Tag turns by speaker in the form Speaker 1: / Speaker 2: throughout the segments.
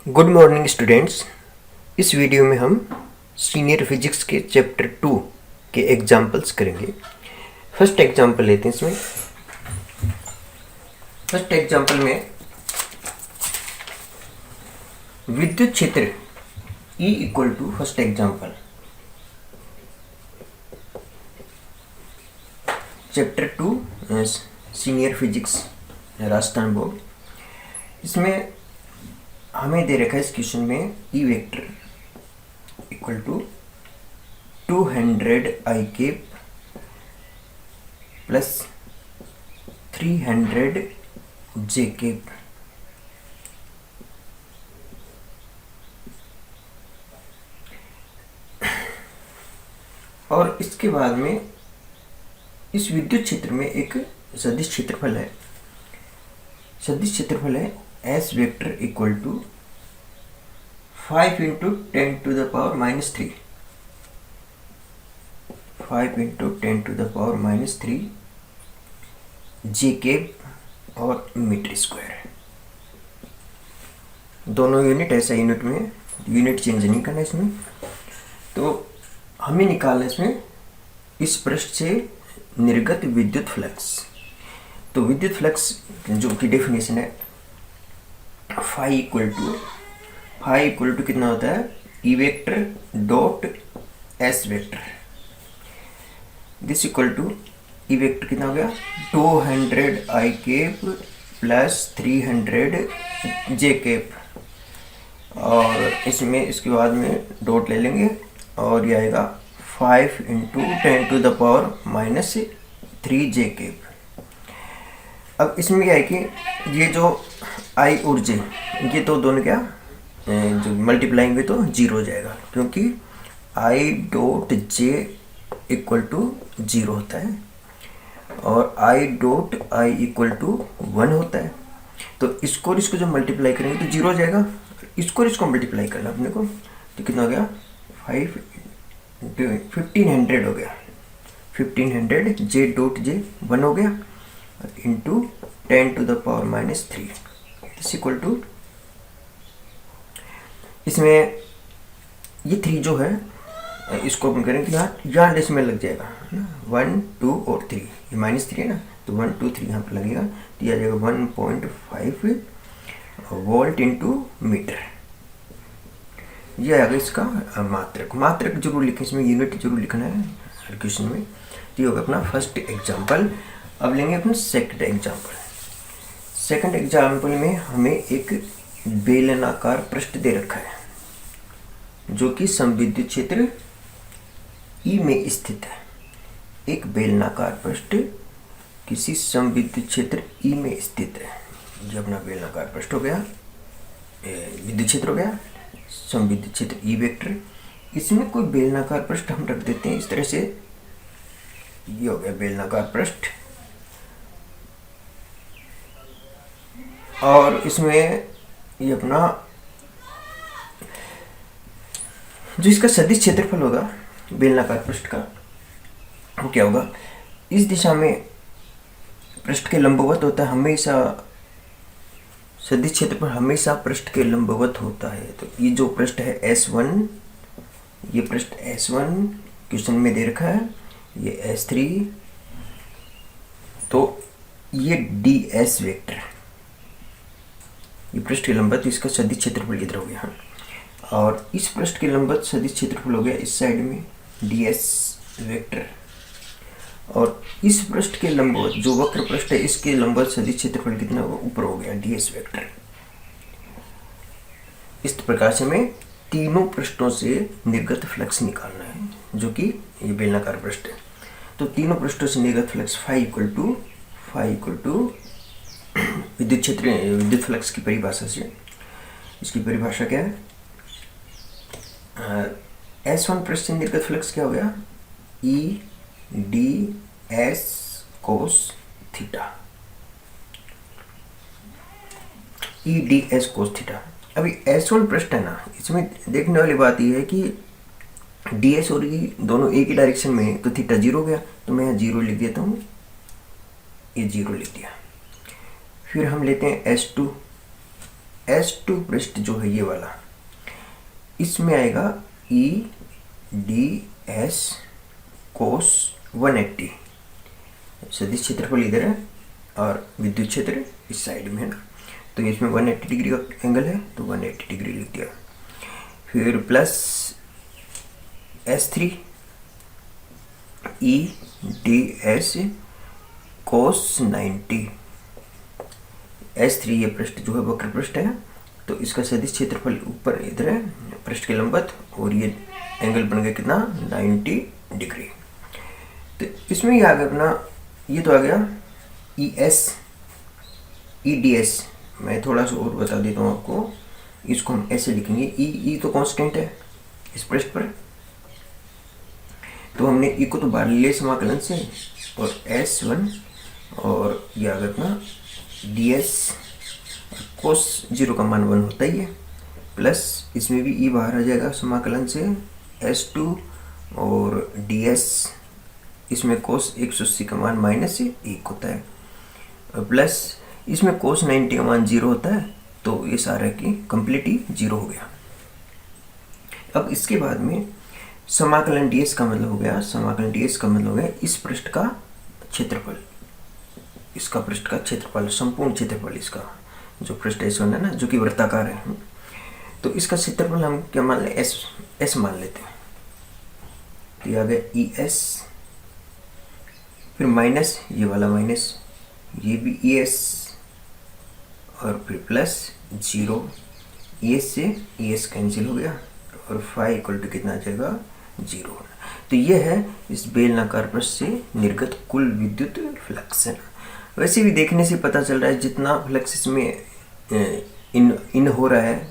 Speaker 1: Good morning students. इस video में हम सीनियर फिजिक्स के चैप्टर 2 के एग्जाम्पल्स करेंगे। फर्स्ट एग्जाम्पल लेते हैं। इसमें फर्स्ट एग्जाम्पल में विद्युत क्षेत्र E equal to, first example chapter 2 senior physics Rajasthan board. इसमें हमें दे रखा है इस क्वेश्चन में E vector equal to 200 i cap plus 300 j cap. और इसके बाद में इस विद्युत क्षेत्र में एक सदिश क्षेत्रफल है। सदिश क्षेत्रफल है S vector equal to 5 into 10 to the power minus 3, 5 into 10 to the power minus 3 j cap और मीटर स्क्वायर। दोनों यूनिट ऐसा यूनिट में यूनिट चेंज नहीं करना इसमें। तो हमें निकालना इसमें इस पृष्ठ से निर्गत विद्युत फ्लक्स। तो विद्युत फ्लक्स जो की डेफिनेशन है फाई इक्वल टू कितना होता है, E vector dot S vector. This equal to E vector कितना हो गया 200 i cap plus 300 j cap. और इसमें इसके बाद में डॉट ले लेंगे और ये आएगा 5 into 10 to the power minus 3 j cap. अब इसमें क्या है कि ये जो आई और जे ये तो दोनों क्या जो मल्टीप्लाई होंगे तो जीरो हो जाएगा, क्योंकि i dot j equal to zero होता है और i dot i equal to 1 होता है। तो इसको और इसको जब मल्टीप्लाई करेंगे तो जीरो हो जाएगा। इसको और इसको मल्टीप्लाई करना अपने को तो कितना हो गया 1500 हो गया। 1500 जे डॉट जे 1 हो गया into 10 to the power minus 3 is equal to, इसमें ये 3 जो है इसको अपन करेंगे यहाँ डेसिमल लग जाएगा ना, 1 2 और 3, ये माइनस 3 है ना, तो 1 2 3 यहाँ पर लगेगा तो ये आ जाएगा 1.5 वोल्ट इंटू मीटर। ये आएगा इसका मात्रक जरूर लिखें, इसमें यूनिट जरूर लिखना है हर क्वेश्चन में। तो ये होगा अपना फर्स्ट एग्जाम्पल। अब लेंगे अपना सेकंड एग्जाम्पल। सेकंड एग्जाम्पल में हमें एक बेलनाकार पृष्ठ दे रखा है जो कि समविद्युत क्षेत्र ई में स्थित है। एक बेलनाकार पृष्ठ किसी समविद्युत क्षेत्र ई में स्थित है। ये अपना बेलनाकार पृष्ठ हो गया, विद्युत क्षेत्र हो गया, समविद्युत क्षेत्र ई वेक्टर। इसमें कोई बेलनाकार पृष्ठ हम रख देते हैं इस तरह से। ये हो गया बेलनाकार पृष्ठ और इसमें ये अपना जो इसका सदिश क्षेत्रफल होगा बेलनाकार पृष्ठ का वो क्या होगा, इस दिशा में पृष्ठ के लंबवत होता है हमेशा। सदिश क्षेत्रफल हमेशा पृष्ठ के लंबवत होता है। तो ये जो पृष्ठ है S1, ये पृष्ठ S1 क्वेश्चन में दे रखा है, ये S3, तो ये DS वेक्टर ये पृष्ठ के लंबवत, इसका सदिश क्षेत्रफल इधर हो गया। और इस पृष्ठ के लंबवत सदिश क्षेत्रफल हो गया इस साइड में DS वेक्टर। और इस पृष्ठ के लंबवत जो वक्र पृष्ठ है इसके लंबवत सदिश क्षेत्रफल कितना होगा, ऊपर हो गया DS वेक्टर। इस प्रकार से हमें तीनों पृष्ठों से निर्गत फ्लक्स निकालना है जो कि ये बेलनाकार पृष्ठ है। तो तीनों पृष्ठों से निर्गत फ्लक्स फाई इक्वल टू विद्युत क्षेत्र विद्युत फ्लक्स की परिभाषा से, इसकी परिभाषा क्या है, S1 पृष्ठ से निर्गत फ्लक्स क्या हो गया ई डी एस कोस थीटा, ई डी एस कोस थीटा। अभी S1 पृष्ठ है ना, इसमें देखने वाली बात यह है कि ds और ई दोनों एक ही डायरेक्शन में है तो थीटा 0 हो गया। तो मैं यहाँ 0 लिख देता हूँ, ये 0 लिख दिया। फिर हम लेते हैं S2 S2 पृष्ठ जो है ये वाला, इसमें आएगा EDS cos 180। सदिश क्षेत्रफल इधर है और विद्युत क्षेत्र इस साइड में है ना, तो इसमें 180 डिग्री का एंगल है तो 180 डिग्री लिख दिया। फिर plus S3 EDS cos 90। S3 ये पृष्ठ जो है वक्र पृष्ठ है, तो इसका सदिश क्षेत्रफल ऊपर इधर है पृष्ठ के लंबवत, और ये एंगल बन गया कितना 90 डिग्री। तो इसमें ये आ गया अपना, ये तो आ गया EDS। मैं थोड़ा सा और बता देता हूँ आपको, इसको हम ऐसे लिखेंगे, ई तो कांस्टेंट है इस पृष्ठ पर, तो हमने ई को तो बाहर ले समाकलन से, और S1 और ये आ गया अपना DS कोस 0 का मान 1 होता ही है, प्लस इसमें भी ई बाहर आ जाएगा समाकलन से, S2 और DS इसमें कोस 180 का मान -1 होता है, और प्लस इसमें कोस 90 का मान 0 होता है, तो ये सारा की कंप्लीट ही 0 हो गया। अब इसके बाद में समाकलन ds का मतलब हो गया, समाकलन ds का मतलब हो गया इस पृष्ठ का क्षेत्रफल, इसका पृष्ठ का क्षेत्रफल, संपूर्ण क्षेत्रफल इसका जो पृष्ठ है ना, जो कि वृत्ताकार है, तो इसका क्षेत्रफल हम क्या मान लें, s मान लेते हैं। तो ये आ गया ES, फिर माइनस ये वाला माइनस, ये भी ES, और फिर प्लस 0, ES से ES कैंसिल हो गया, और फाई इक्वल टू कितना आ जाएगा 0। तो ये है इस बेलनाकार पृष्ठ से निर्गत कुल विद्युत फ्लक्स है। वैसे भी देखने से पता चल रहा है जितना फ्लक्स इसमें इन हो रहा है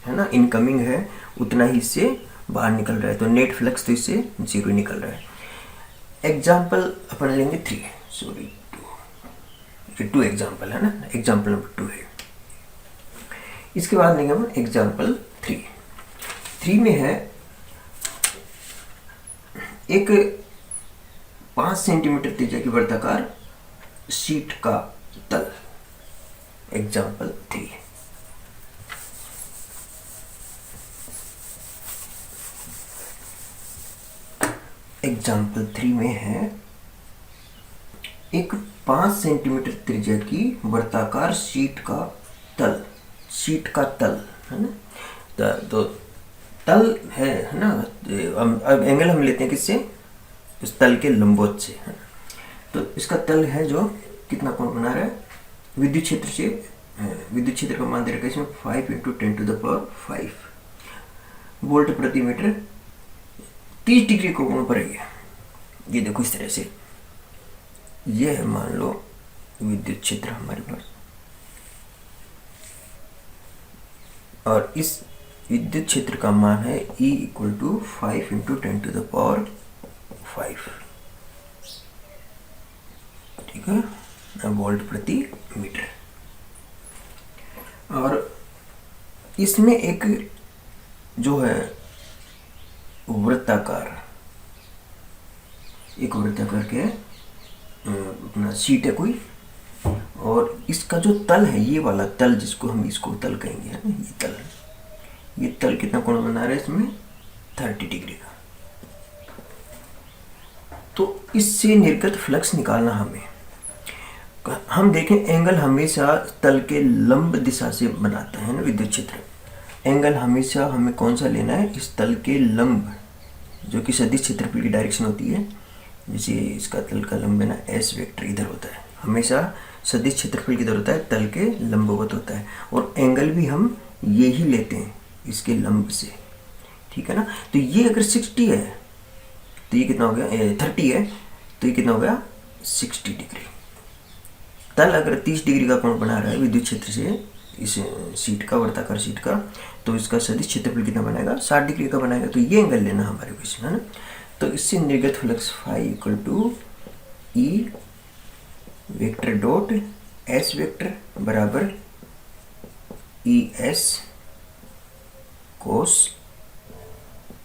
Speaker 1: ना, इनकमिंग है, उतना ही इससे बाहर निकल रहा है, तो नेट फ्लक्स तो इससे 0 निकल रहा है। एग्जाम्पल अपन लेंगे 3, सॉरी 2 एग्जाम्पल है ना, एग्जाम्पल नंबर 2 है। इसके बाद लेंगे हम एग्जाम्पल 3 में है एक 5 सेंटीमीटर त्रिज्या की वर्ताकार शीट का तल। एग्जाम्पल 3, एग्जाम्पल 3 में है एक 5 सेंटीमीटर त्रिज्या की वर्ताकार शीट का तल, शीट का तल है ना, तो तल है ना, अब एंगल हम लेते हैं किससे, उस तल के लंबवत से है ना। तो इसका तल है जो कितना कोण बना रहा है, विद्युत क्षेत्र से, विद्युत क्षेत्र का मान दे रखा है इसमें 5 × 10⁵ वोल्ट प्रति मीटर, 30 डिग्री को कोण पर है। ये देखो इस तरह से, ये है मान लो विद्युत क्षेत्र हमारे पास, और इस विद्युत क्षेत्र का मान है E = 5 × 10⁵, ठीक है, वोल्ट प्रति मीटर। और इसमें एक जो है वृत्ताकार, एक वृत्ताकार के अपना शीट है कोई, और इसका जो तल है, ये वाला तल जिसको हम इसको तल कहेंगे है ना, ये तल कितना कोण बना रहा है इसमें 30 डिग्री का। तो इससे निर्गत फ्लक्स निकालना हमें, हम देखें एंगल हमेशा तल के लंब दिशा से बनाता है ना विद्युत क्षेत्र। एंगल हमेशा हमें कौन सा लेना है, इस तल के लंब, जो कि सदिश क्षेत्रफल की डायरेक्शन होती है। जैसे इसका तल का लंब है ना, S वेक्टर इधर होता है, हमेशा सदिश क्षेत्रफल किधर होता है, तल के लंबवत होता है, और एंगल भी हम ये ही लेते हैं इसके लंब से, ठीक है ना। तो ये अगर 60 है तो ये कितना हो गया, 30 है तो ये कितना हो गया 60 डिग्री। तल अगर 30 डिग्री का कोण बना रहा है विद्युत क्षेत्र से इस शीट का, वर्ताकार शीट का, तो इसका सदिश क्षेत्रफल कितना बनाएगा 60 डिग्री का बनाएगा। तो ये एंगल लेना हमारे को इसमें है ना। तो इससे निर्गत फ्लक्स फाई = E वेक्टर डॉट S वेक्टर बराबर ES cos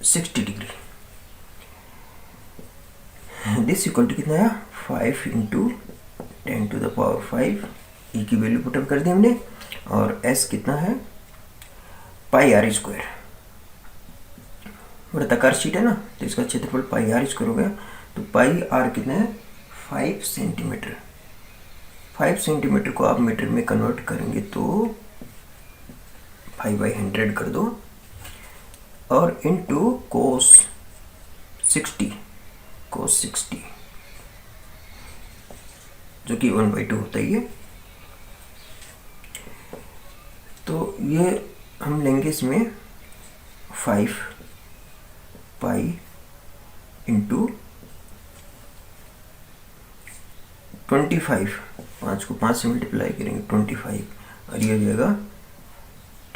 Speaker 1: 60 degree. This equal to कितना है 5 × 10⁵ ई की वैल्यू पुटअप कर दी हमने, और एस कितना है पाई आर स्क्वायर, वृत्ताकार शीट है ना, तो इसका क्षेत्रफल पाई आर स्क्वायर हो गया। तो पाई आर कितना है 5 सेंटीमीटर। 5 सेंटीमीटर को आप मीटर में कन्वर्ट करेंगे तो 5/100 कर दो, और इनटू कोस 60 जो कि 1/2 होता ही है। तो ये हम लेंगे इसमें 5 पाई इंटू 25, 5 को 5 से मल्टीप्लाई करेंगे 25, और ये हो जाएगा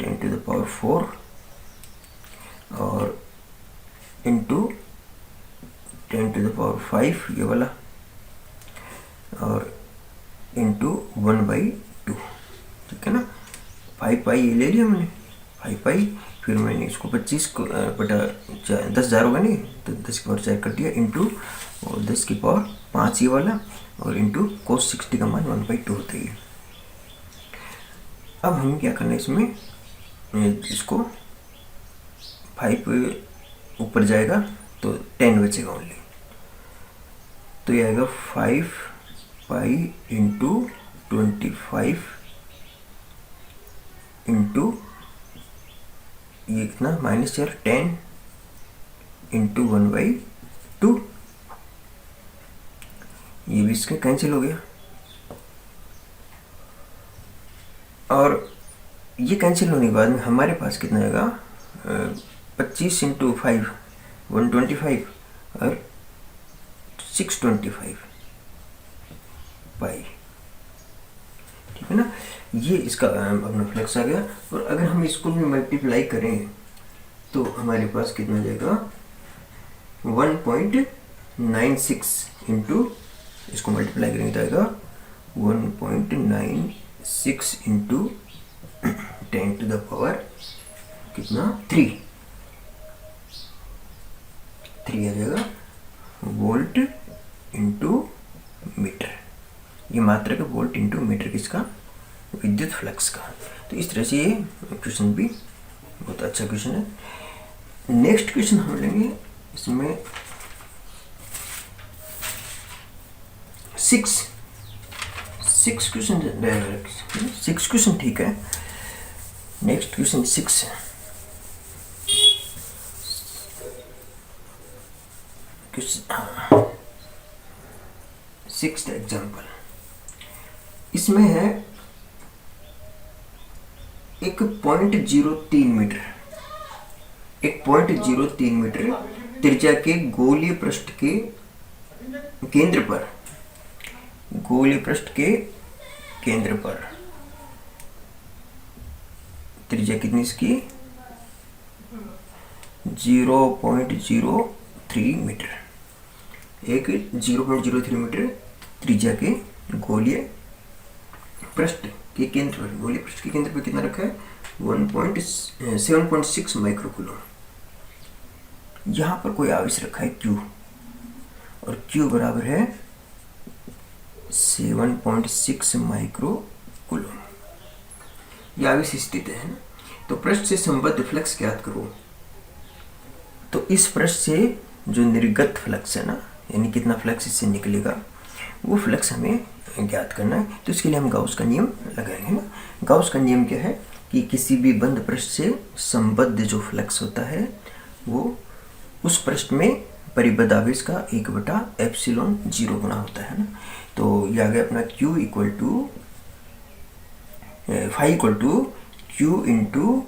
Speaker 1: 10⁴, और इंटू 10⁵ ये वाला, और इंटू 1/2, ठीक है ना। 5 पाई ये ले लिया हमने, 5 पाई, फिर मैंने इसको 25 को बटा 10,000 होगा नहीं, तो 10⁴ कर दिया, इंटू और 10⁵ ये वाला, और इंटू cos 60 का मान 1/2 होता है। अब हमें क्या करना है इसमें, इसको 5 ऊपर जाएगा तो 10 बचेगा ओनली, तो ये आएगा 5 पाई इंटू 25 इंटू ये कितना -4 10 इंटू 1/2, ये भी इसके कैंसिल हो गया, और ये कैंसिल होने के बाद में हमारे पास कितना आएगा 25 इंटू 5 125, और 625 पाई, ठीक है ना। ये इसका अपना फ्लक्स आ गया। और अगर हम इसको भी मल्टीप्लाई करें तो हमारे पास कितना जाएगा 1.96 इंटू, इसको मल्टीप्लाई करेंगे तो आएगा 1.96 इंटू 10⁻³ कितना 3 आ जाएगा वोल्ट इंटू मीटर। ये मात्रक है वोल्ट इंटू मीटर किसका, विद्युत फ्लक्स का। तो इस तरह से ये क्वेश्चन भी बहुत अच्छा क्वेश्चन है। नेक्स्ट क्वेश्चन हम लेंगे, इसमें 6 क्वेश्चन, 6 क्वेश्चन ठीक है। नेक्स्ट क्वेश्चन 6 है, सिक्स्थ एग्जाम्पल। इसमें है एक 0.03 मीटर, एक 0.03 मीटर त्रिज्या के गोलीय पृष्ठ के केंद्र पर, गोलीय पृष्ठ के केंद्र पर त्रिज्या कितनी इसकी 0.03 मीटर, एक 0.03 मीटर त्रिज्या के गोलीय पृष्ठ के केंद्र पर, गोलीय पृष्ठ के केंद्र पर कितना रखा है 7.6 माइक्रोकूलम। यहाँ पर कोई आवेश रखा है Q, और Q बराबर है 7.6 माइक्रोकूलम। यह आवेश स्थित है ना। तो पृष्ठ से संबद्ध फ्लक्स ज्ञात करो। तो इस पृष्ठ से जो निर्गत फ्लक्स है ना, यानी कितना फ्लक्स इससे निकलेगा, वो फ्लक्स हमें ज्ञात करना है। तो इसके लिए हम गाउस का नियम लगाएंगे ना। गाउस का नियम क्या है कि किसी भी बंद पृष्ठ से संबद्ध जो फ्लक्स होता है वो उस पृष्ठ में परिबद्ध आवेश का 1/ε0 गुना होता है ना। तो ये आ गया अपना Q equal to Q into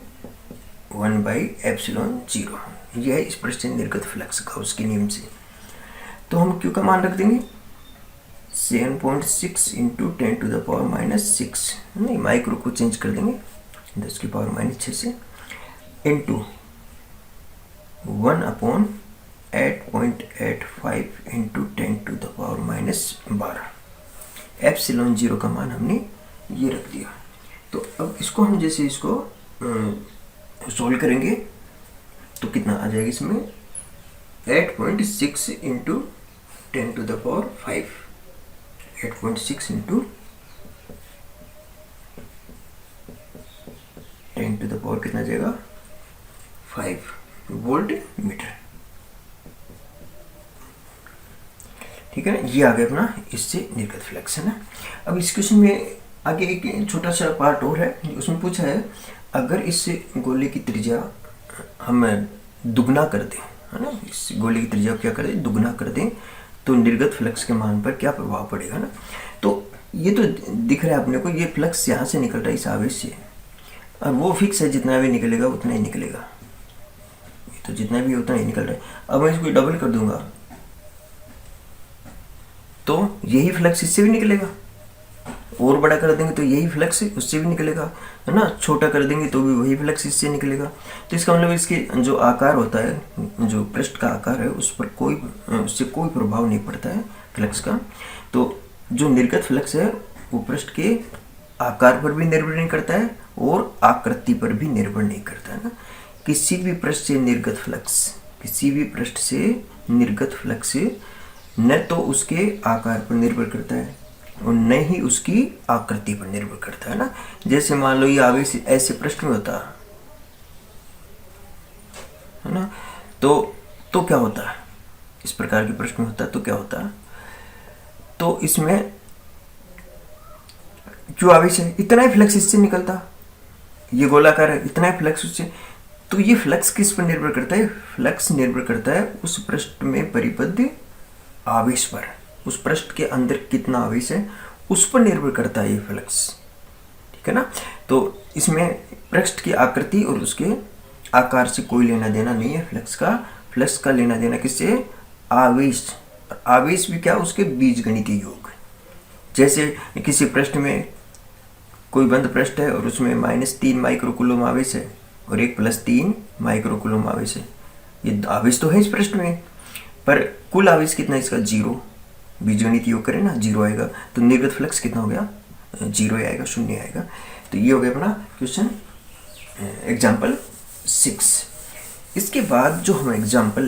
Speaker 1: 1/ε0। यह है इस पृष्ठ से निर्गत फ्लक्स गाउस के नियम से। तो हम Q का मान रख देंगे 7.6 इंटू 10⁻⁻6, नहीं माइक्रो को चेंज कर देंगे 10⁻⁻6 से, इंटू 1/8.85 इंटू 10⁻⁻12। ε0 का मान हमने ये रख दिया। तो अब इसको हम जैसे इसको सोल्व करेंगे तो कितना आ जाएगा इसमें 8.6 इंटू 10⁻⁵, 8.6 इंटू पावर कितना जाएगा 5 वोल्ट मीटर। ठीक है ना, ये आ गया अपना इससे निर्गत फ्लक्स, है ना। अब इस क्वेश्चन में आगे एक छोटा सा पार्ट और है, उसमें पूछा है अगर इस गोले की त्रिज्या हम दुगना कर दें, है ना, इस गोले की त्रिज्या क्या कर दें, दुगना कर दें, तो निर्गत फ्लक्स के मान पर क्या प्रभाव पड़ेगा ना। तो ये तो दिख रहा है अपने को, ये फ्लक्स यहाँ से निकल रहा है इस आवेश से, और वो फिक्स है, जितना भी निकलेगा उतना ही निकलेगा, ये तो जितना भी उतना ही निकल रहा है। अब मैं इसको डबल कर दूंगा तो यही फ्लक्स इससे भी निकलेगा, और बड़ा कर देंगे तो यही फ्लक्स उससे भी निकलेगा, है ना, छोटा कर देंगे तो भी वही फ्लक्स इससे निकलेगा। तो इसका मतलब इसके जो आकार होता है, जो पृष्ठ का आकार है, उस पर उससे कोई प्रभाव नहीं पड़ता है फ्लक्स का। तो जो निर्गत फ्लक्स है वो पृष्ठ के आकार पर भी निर्भर नहीं करता है और आकृति पर भी निर्भर नहीं करता है ना। किसी भी पृष्ठ से निर्गत फ्लक्स न तो उसके आकार पर निर्भर करता है और न ही उसकी आकृति पर निर्भर करता है ना। जैसे मान लो ये आवेश ऐसे पृष्ठ में होता है ना, तो क्या होता है, इस प्रकार के पृष्ठ में होता है तो क्या होता है, तो इसमें जो आवेश है इतना ही फ्लक्स इससे निकलता, ये गोलाकार है, इतना ही फ्लक्स उससे। तो ये फ्लक्स किस पर निर्भर करता है, फ्लक्स निर्भर करता है उस पृष्ठ में परिबद्ध आवेश पर, उस पृष्ठ के अंदर कितना आवेश है उस पर निर्भर करता है ये फ्लक्स, ठीक है ना। तो इसमें पृष्ठ की आकृति और उसके आकार से कोई लेना देना नहीं है फ्लक्स का लेना देना किससे, आवेश भी क्या, उसके बीजगणितीय योग। जैसे किसी पृष्ठ में कोई बंद पृष्ठ है और उसमें -3 माइक्रोकूलम आवेश है और एक +3 माइक्रोकूलम आवेश है, ये आवेश तो है इस पृष्ठ में, पर कुल आवेश कितना इसका 0, बीजगणित योग करें ना 0 आएगा, तो निर्गत फ्लक्स कितना हो गया 0 आएगा, 0 आएगा। तो ये हो गया अपना क्वेश्चन एग्जाम्पल 6। इसके बाद जो हम एग्जाम्पल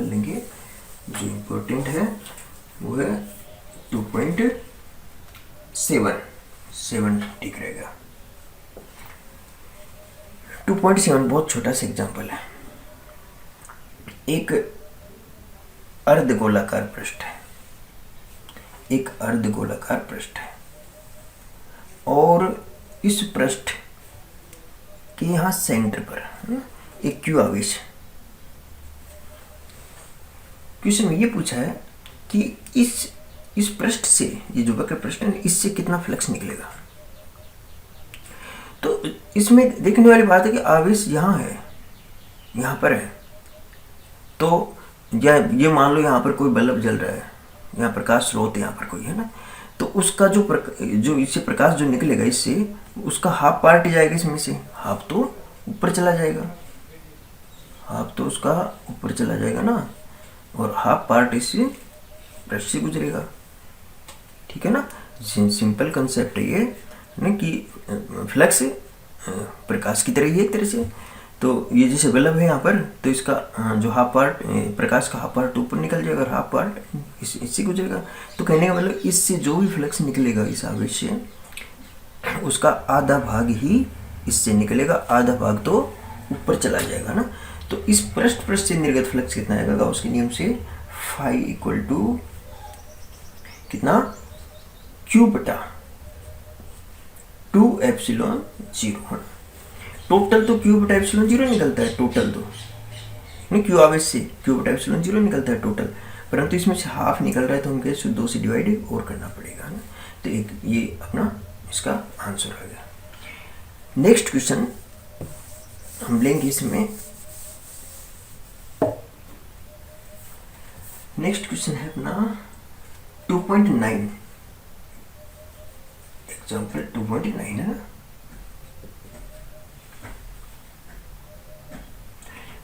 Speaker 1: लेंगे, जो इम्पोर्टेंट है वो है 2.7 ठीक रहेगा। 2.7 बहुत छोटा सा एग्जाम्पल है। एक अर्धगोलाकार पृष्ठ है और इस पृष्ठ के यहाँ सेंटर पर एक क्यू आवेश है। क्वेश्चन में ये पूछा है कि इस पृष्ठ से, ये जो वक्र पृष्ठ है, इससे कितना फ्लक्स निकलेगा। तो इसमें देखने वाली बात है कि आवेश यहाँ है, यहाँ पर है, तो या ये मान लो यहाँ पर कोई बल्ब जल रहा है, यहाँ प्रकाश स्रोत यहाँ पर कोई है ना, तो उसका जो इससे प्रकाश जो निकलेगा इससे, उसका हाफ पार्ट जाएगा इसमें से, हाफ तो ऊपर चला जाएगा, हाफ तो उसका ऊपर चला जाएगा ना, और हाफ पार्ट इससे ब्रश से गुजरेगा, ठीक है ना। सिंपल कंसेप्ट है ये ना कि फ्लक्स प्रकाश की तरह ही है एक तरह से। तो ये जैसे बल्ब है यहाँ पर, तो इसका जो हाफ पार्ट, प्रकाश का हाफ पार्ट ऊपर निकल जाएगा और हाफ पार्ट इससे गुजरेगा। तो कहने का मतलब इससे जो भी फ्लक्स निकलेगा इस आवेश से, उसका आधा भाग ही इससे निकलेगा, आधा भाग तो ऊपर चला जाएगा ना। तो इस पृष्ठ से निर्गत फ्लक्स कितना आएगा गाउस के नियम से, फाई इक्वल टू कितना, Q/2ε0। टोटल तो Q/ε0 निकलता है, टोटल तो नहीं, Q आवेश से Q/ε0 निकलता है टोटल, परंतु इसमें से हाफ निकल रहा है तो हम कैसे 2 से डिवाइड और करना पड़ेगा ना। तो एक ये अपना इसका आंसर आ गया। नेक्स्ट क्वेश्चन हम लेंगे इसमें, नेक्स्ट क्वेश्चन है अपना 2.9, एग्जाम्पल 2.9 है ना।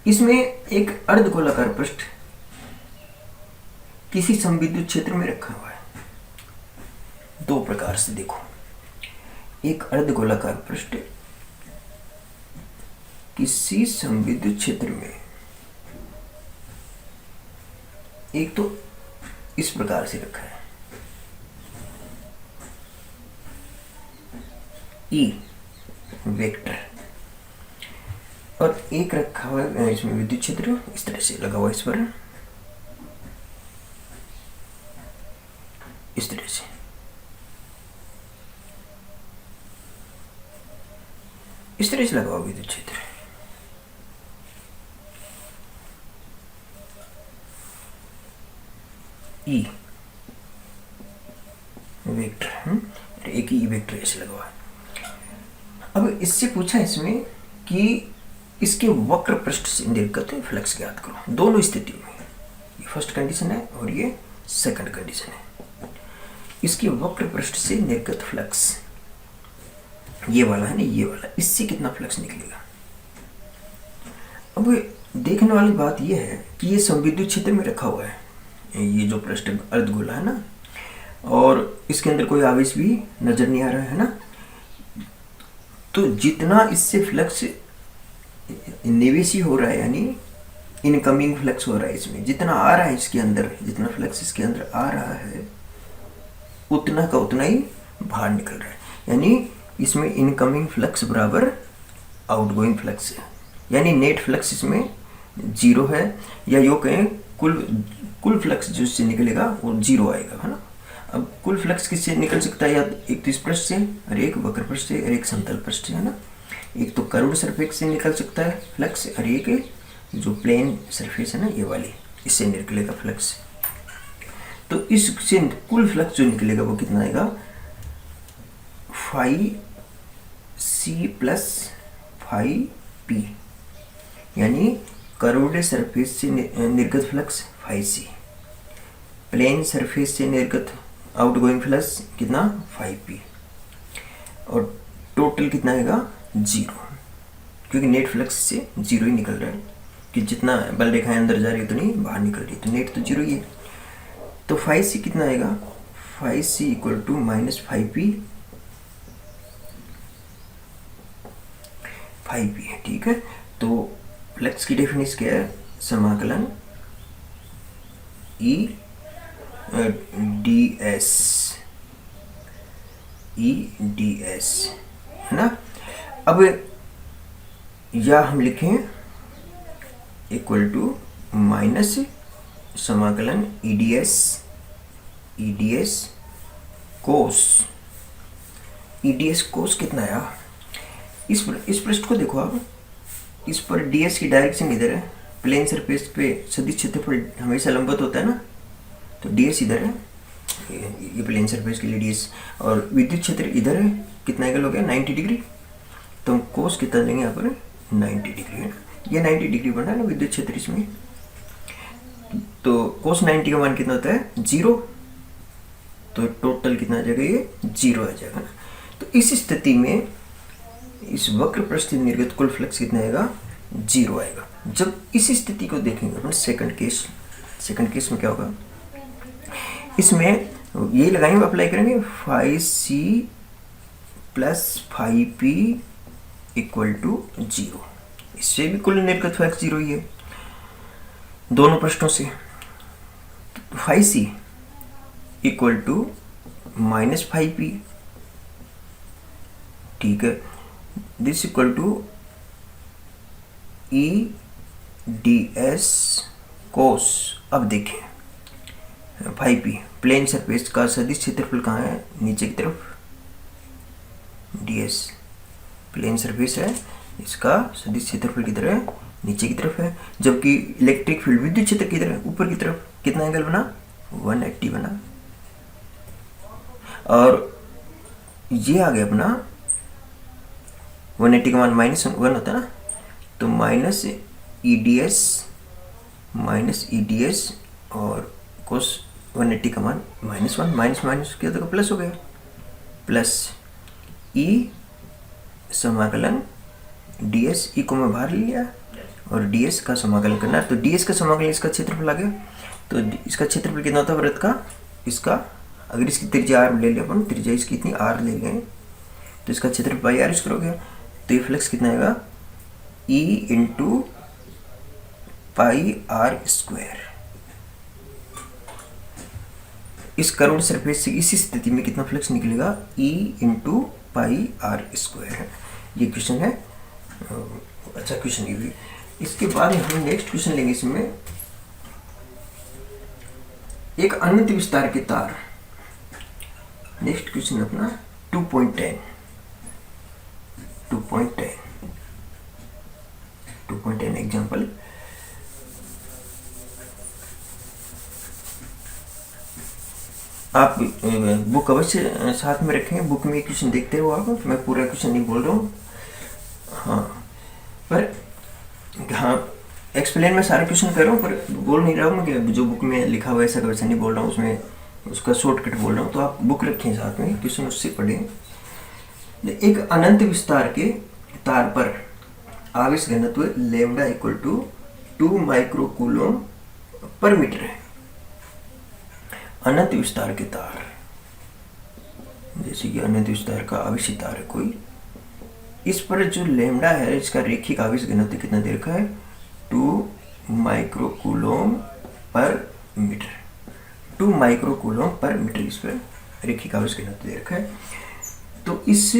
Speaker 1: इसमें एक अर्धगोलाकार पृष्ठ किसी समविद्युत क्षेत्र में रखा हुआ है। दो प्रकार से देखो, एक अर्धगोलाकार पृष्ठ किसी समविद्युत क्षेत्र में, एक तो इस प्रकार से रखा है E, वेक्टर, और एक रखा हुआ है इसमें विद्युत क्षेत्र इस तरह से लगा हुआ है, इस पर इस तरह से। इस तरह से लगा हुआ विद्युत क्षेत्र। ई वेक्टर, एक ही वेक्टर ऐसे लगा हुआ है। अब इससे पूछा इसमें कि इसके वक्र पृष्ठ से निर्गत फ्लक्स ज्ञात करो दोनों स्थितियों में। ये फर्स्ट कंडीशन है और ये सेकंड कंडीशन है। इसके वक्र पृष्ठ से निर्गत फ्लक्स ये वाला है ना, ये वाला, इससे कितना फ्लक्स निकलेगा। अब देखने वाली बात ये है कि ये संविद्युत क्षेत्र में रखा हुआ है, ये जो पृष्ठ अर्धगोला है ना, और इसके अंदर कोई आवेश भी नजर नहीं आ रहा है ना। तो जितना इससे फ्लक्स निवेशी हो रहा है, यानी इनकमिंग फ्लक्स हो रहा है, इसमें जितना आ रहा है इसके अंदर, जितना फ्लक्स इसके अंदर आ रहा है उतना का उतना ही बाहर निकल रहा है। यानी इसमें इनकमिंग फ्लक्स बराबर आउटगोइंग फ्लक्स है, यानी नेट फ्लक्स इसमें जीरो है, या यो कहें कुल फ्लक्स जो इससे निकलेगा वो जीरो आएगा, है ना। अब कुल फ्लक्स किससे निकल सकता है, या एक तो इस पृष्ठ से और एक वक्र पृष्ठ से और एक समतल पृष्ठ से, है ना। एक तो कर्व्ड सरफेस से निकल सकता है फ्लक्स, और एक जो प्लेन सरफेस है ना ये वाली, इससे निकलेगा फ्लक्स। तो इससे कुल फ्लक्स जो निकलेगा वो कितना आएगा, phi C plus phi P, यानी कर्व्ड सरफेस से निर्गत flux phi C, plane surface से निर्गत आउटगोइंग फ्लक्स कितना फाई पी, और टोटल कितना आएगा जीरो, क्योंकि नेट फ्लक्स से जीरो ही निकल रहा है, कि जितना बल रेखाएं अंदर जा रही है उतनी बाहर निकल रही है, तो नेट तो जीरो ही है। तो फाई सी कितना आएगा, phi C equal to minus five P, five P है, ठीक है। तो फ्लक्स की डेफिनेशन क्या है, समाकलन ई डी एस, है ना। अब या हम लिखें इक्वल टू माइनस समाकलन ई डी एस कोस कितना आया। इस पृष्ठ को देखो आप, इस पर ds की डायरेक्शन इधर है, प्लेन सरफेस पे सदिश क्षेत्रफल हमेशा लंबवत होता है ना, तो ds इधर है, ये प्लेन सरफेस के लिए ds, और विद्युत क्षेत्र इधर है, कितना एंगल हो गया 90 डिग्री, तो हम कोस कितना लेंगे यहाँ पर 90 डिग्री है, ये 90 डिग्री बना है ना विद्युत क्षेत्र इसमें, तो कोस 90 का मान कितना होता है 0, तो टोटल कितना आ जाएगा, ये 0 आ जाएगा ना। तो इस स्थिति में इस वक्र पृष्ठ से निर्गत कुल फ्लक्स कितना आएगा 0 आएगा। जब इस स्थिति को देखेंगे अपन सेकंड केस में क्या होगा, इसमें ये लगाएंगे, अप्लाई करेंगे phi C plus phi P equal to 0, इससे भी कुल निर्गत फ्लक्स 0 ही है दोनों पृष्ठों से। तो phi C equal to minus phi P, ठीक है, this equal to E D S cos. अब देखें फाई पी, प्लेन सरफेस का सदिश क्षेत्रफल कहाँ है, नीचे की तरफ, डी एस प्लेन सरफेस है, इसका सदिश क्षेत्रफल किधर है, नीचे की तरफ है, जबकि इलेक्ट्रिक फील्ड विद्युत क्षेत्र किधर है, ऊपर की तरफ। कितना एंगल बना 180 बना, और ये आ गया अपना 180 का मान -1 होता है ना, तो माइनस ई डी एस और कोस 180 का मान -1, माइनस किया तो प्लस हो गया, प्लस ई समाकलन डी एस, ई को मैं बाहर लिया और डी एस का समाकलन करना, तो डी एस का समाकलन इसका क्षेत्रफल आ गया, तो इसका क्षेत्रफल कितना होता है वृत्त का, इसका अगर इसकी त्रिज्या आर ले लिया अपन, त्रिज्या इसकी इतनी आर ले लें, तो इसका क्षेत्रफल पाई आर स्क्वायर हो गया, तो ये फ्लक्स कितना आएगा E into pi R square. इस कर्व्ड सरफेस से इस स्थिति में कितना फ्लक्स निकलेगा, E into pi R square है। ये क्वेश्चन है, अच्छा क्वेश्चन ये भी। इसके बाद हम नेक्स्ट क्वेश्चन लेंगे। इसमें एक अनंत विस्तार के तार, नेक्स्ट क्वेश्चन अपना 2.10 एग्जाम्पल। आप बुक अवश्य साथ में रखेंगे, बुक में क्वेश्चन देखते हो आप, मैं पूरा क्वेश्चन नहीं बोल रहा हूँ। हाँ पर हाँ एक्सप्लेन में सारे क्वेश्चन कर रहा हूँ, पर बोल नहीं रहा हूँ कि जो बुक में लिखा हुआ ऐसा वैसा नहीं बोल रहा हूँ, उसमें उसका शॉर्टकट बोल रहा हूँ। तो आप बुक रखें साथ में, क्वेश्चन उससे पढ़ें। एक अनंत विस्तार के तार पर आवेश घनत्व लैम्डा इक्वल टू 2 माइक्रोकूलोम पर मीटर है। अनंत विस्तार के तार, जैसे कि अनंत विस्तार का आवेशी तार है कोई, इस पर जो लैम्डा है इसका रेखिक आवेश घनत्व कितना दे रखा है, 2 माइक्रोकूलोम पर मीटर। 2 माइक्रोकूलोम पर मीटर इस पर रेखिक आवेश घनत्व दे रखा है। तो इस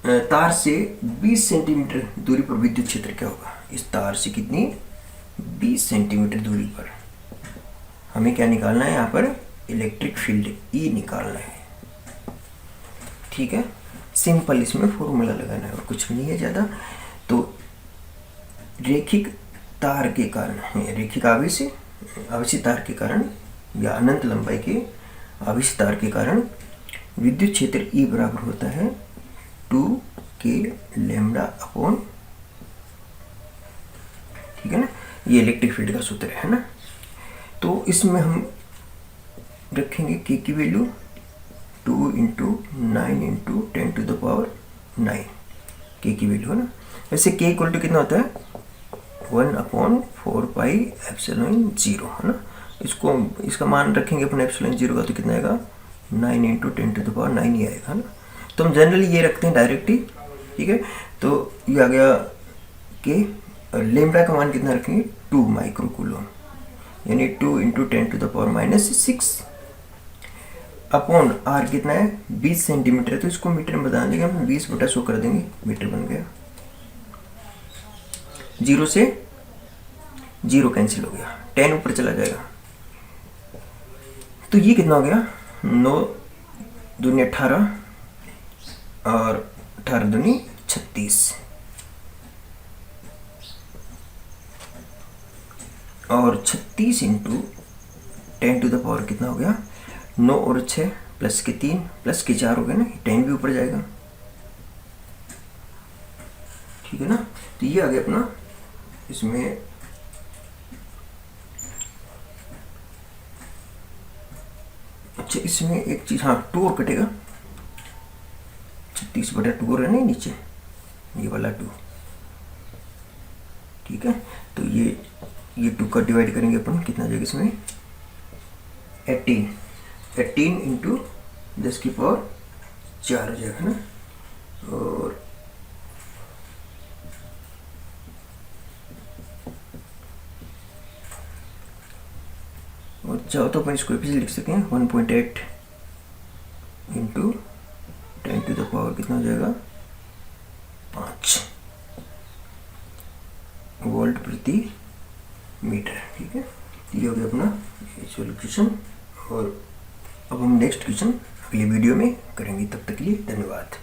Speaker 1: तार से 20 सेंटीमीटर दूरी पर विद्युत क्षेत्र क्या होगा। इस तार से कितनी, 20 सेंटीमीटर दूरी पर हमें क्या निकालना है, यहाँ पर इलेक्ट्रिक फील्ड ई निकालना है। ठीक है, सिंपल इसमें फॉर्मूला लगाना है और कुछ भी नहीं है ज़्यादा। तो रेखिक तार के कारण, रेखिक आवेशी तार के कारण या अनंत लंबाई के आवेशी तार के कारण विद्युत क्षेत्र ई बराबर होता है 2k लैम्डा अपॉन, ठीक है ना, ये इलेक्ट्रिक फील्ड का सूत्र है ना। तो इसमें हम रखेंगे k की वैल्यू 2 × 9 × 10⁻⁹ k की वैल्यू है ना। वैसे k इक्वल टू कितना होता है, 1/4πε0 है ना। इसको इसका मान रखेंगे अपने ε0 का, तो कितना आएगा, 9 × 10⁻⁹ ही आएगा ना। तो हम जनरली ये रखते हैं डायरेक्ट ही, ठीक है। तो ये आ गया k, और लैम्डा का मान कितना रखेंगे, 2 माइक्रोकूलोम, यानी 2 × 10⁻⁶ अपॉन आर कितना है, 20 सेंटीमीटर है, तो इसको मीटर में बता देंगे हम, 20/100 कर देंगे, मीटर बन गया। 0 से 0 कैंसिल हो गया, 10 ऊपर चला जाएगा। तो ये कितना हो गया, 9 दूनी 18 और 18 दूनी 36, और 36 × 10⁻⁴ कितना हो गया, 9 और 6 प्लस के 3 प्लस के 4 हो गया ना, 10 भी ऊपर जाएगा, ठीक है ना। तो ये आ गया अपना, इसमें अच्छा इसमें एक चीज, हाँ 2 और कटेगा, 36/2 है नहीं नीचे, ये वाला 2, ठीक है। तो ये 2 का डिवाइड करेंगे अपन, कितना जाएगा इसमें, 18 × 10⁻⁴ हो जाएगा ना। और चाहो तो अपन इसको भी लिख सकते हैं, 1.8 × 10⁻⁴ कितना हो जाएगा, 5 वोल्ट प्रति मीटर, ठीक है। ये हो गया अपना सॉल्यूशन, और अब हम नेक्स्ट क्वेश्चन अगली वीडियो में करेंगे। तब तक के लिए धन्यवाद।